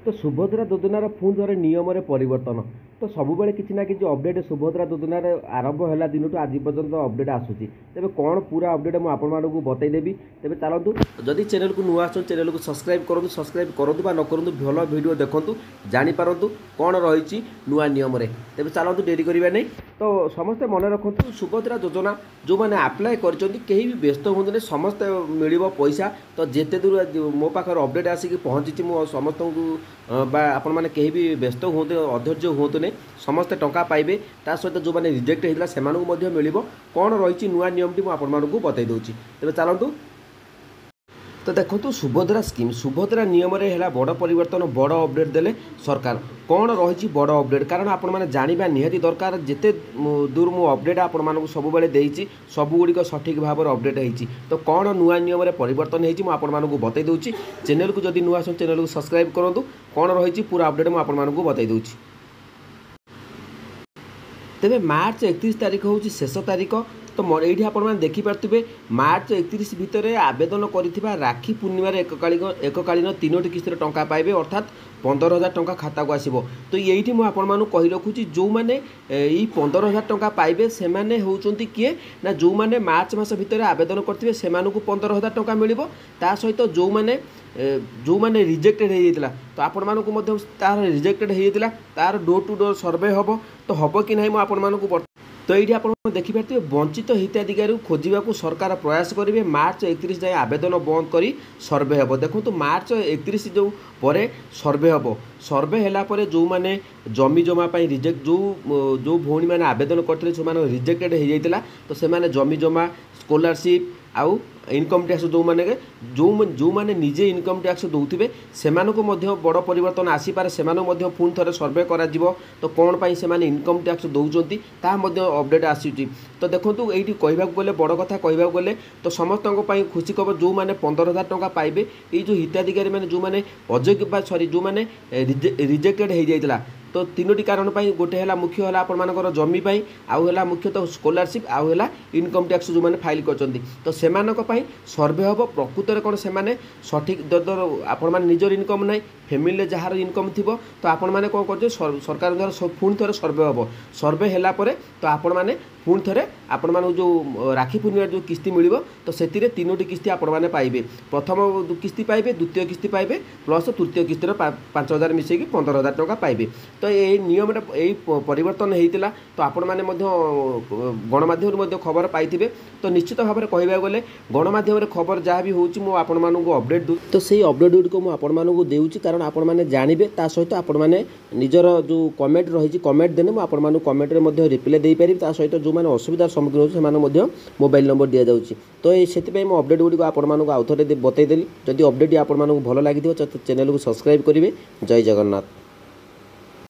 तो सुभद्रा योजनार पुणी थे नियम परिवर्तन तो सबुबले किसी ना कि अपडेट सुभद्रा योजनार आरंभ है दिन आज पर्यटन अपडेट आसूसी तेज कौन पूरा अपडेट मुझे आपको बतईदेवी तेज चलतु जदि चैनल को नुआ आस चैनल को सब्सक्राइब करूँ न करूँ भल भिड देखूँ जापारतु कौन रही नुआ नियम तेज चलतु डेरी करें नहीं तो समस्ते मन रखु सुभद्रा योजना जो मैंने आप्लाय कर भी व्यस्त हूँ समस्ते मिल पैसा तो जिते दूर मो पाखे अपडेट आसिक पहुँची मु समस्त आपण मैंने कहीं भी व्यस्त हूँ अधैर्य हूँ नहीं समस्ते टंका पाइबे ता सहित जो मैंने रिजेक्ट होता से मिल कौन रही नुआ नियमटी मुझे बतई दूँ तेज चलतु तो देखो सुभद्रा स्कीम सुभद्रा नियम है बड़ परिवर्तन बड़ अपडेट देले सरकार कौन रही बड़ अपडेट कारण आपण मैंने जाना निहाती दरकार जिते दूर मु अपडेट आपण सब देती सबुगुड़िक सठिक भाव में अपडेट होती तो कौन नुआ नियम परिवर्तन होती बतई दूँ चैनल को जदि नुआ चैनल को सब्सक्राइब करूँ कौन रही पूरा अपडेट मुझे बतई दूँ तेरे मार्च 31 तारीख हूँ शेष तारीख तो ये आप देखिपे मार्च 31 भितर आवेदन कर राखी पूर्णिमार एककालीन 3टी किस्त टंका पाइबे अर्थात 15,000 टंका खाता को आसो तो ये मुझे कही रखुची जो मैंने यही 15,000 टंका पाइबे से मैंने होती किए ना जो मैंने मार्च मास भितर आवेदन करते से 15,000 टंका मिल ता सहित जो मैंने रिजेक्टेड होता तो आपण मानक तार रिजेक्टेड होता तार डोर टू डोर सर्वे हम तो हम कि ना मुझे तो ये आप देखिपे वंचित हिताधिकारी खोजा सरकार प्रयास करेंगे मार्च 31 जाए आवेदन बंद कर सर्वे हम देखो मार्च 31 जो पर सर्वे हम सर्वे है जो मैंने जमी जमा रिजेक्ट जो भौणी मैंने आवेदन करते जो रिजेक्टेड होता तो से जमी जमा स्कॉलरशिप आउ इनकम टैक्स जो मैंने निजे इनकम टैक्स दौथे से बड़ परिवर्तन आसीपे से पुणी थे सर्वे कर तो कौन पाई से इनकम टैक्स दौरान ता अपडेट आसूँ तो देखो ये कहवाक गले बड़ कथा कहवाक गले तो समस्त खुशी खबर जो मैंने 15,000 टंका पाइबे ये जो हिताधिकारी मैंने जो मैंने अयोग्य सरी जो मैंने रिजेक्टेड होता तो 3टी कारण गोटे है मुख्य है आपर जमी आउ है मुख्यतः स्कॉलरशिप आउ है इनकम टैक्स जो मैंने फाइल कर तो से सर्वे हम प्रकृत कौन से सठिक दर आपण निजर इनकम ना फैमिली जार इनकम थी तो आपण मैंने कौन कर सरकार द्वारा पुणी थे सर्वे हम सर्वे है तो आपण मैंने पुणी थे आपण जो राखी पूर्णिमा जो किस्ती मिल तो से 3टी किस्ती आपण मैंने पाइबे प्रथम किस्ती पाइबे द्वितीय किस्ती पाइबे प्लस तृतीय किस्तिर 5,000 मिसेक 15,000 टंका पाइबे तो ये नियम परिवर्तन होता तो आपण मैंने गणमाध्यम खबर पाई तो निश्चित भाव में कहवाक गले गणमाध्यम खबर जहाँ भी हो अपडेट दूँ तो सही अपडेट गुड़िक मुझे देउची कारण आपण मैंने जानवे ता सहित आपण मैंने निजर जो कमेंट रही कमेंट देने मुझे कमेंट में रिप्लाई दे पारि ता सहित जो मैंने असुविधार सम्मुखीन हो मोबाइल नंबर दि जाऊँगी तो ये अपडेट गुड़िक आपको आउ थे बतईदेली जदि अपडेट आपको भल लगी तो चैनल को सब्सक्राइब करेंगे जय जगन्नाथ।